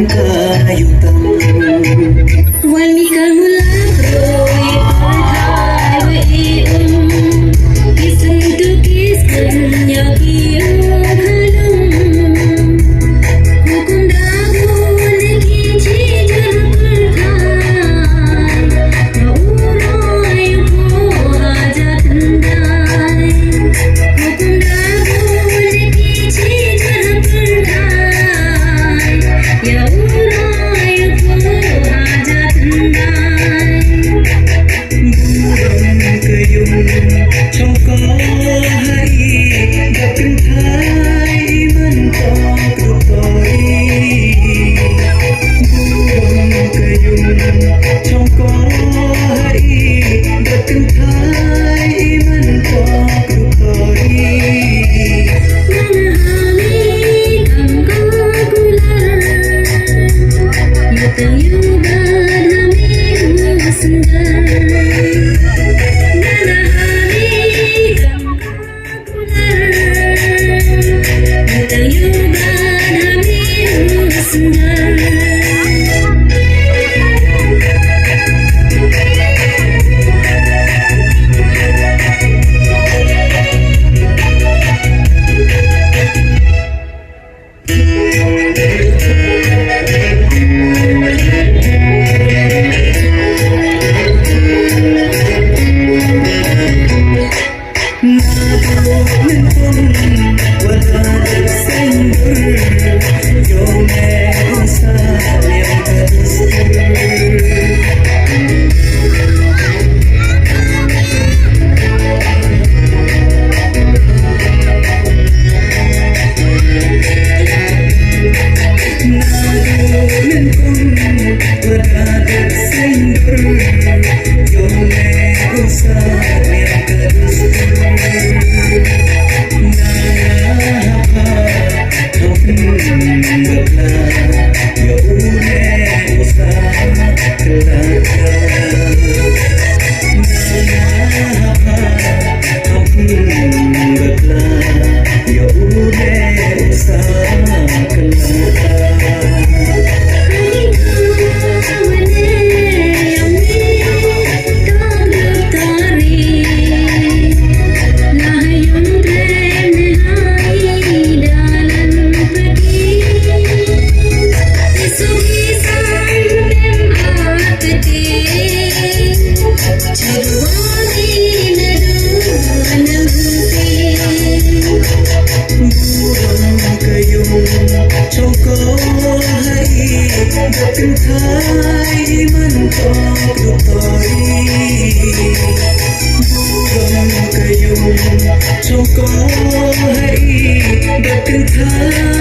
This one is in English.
kayu Wanita mulak roy partai kisah kisah yang halum hukum dahulu kinci terperkai ya urai ko hajat ndai hukum dahulu kinci terperkai ya urai ko hajat ndai buram kayung trong có hari gặp thái mentok rupoi buram kayung trong có hari gặp thái mentok rupoi trong có hay gặp thái mentok rupoi buram kayung trong có hay gặp thái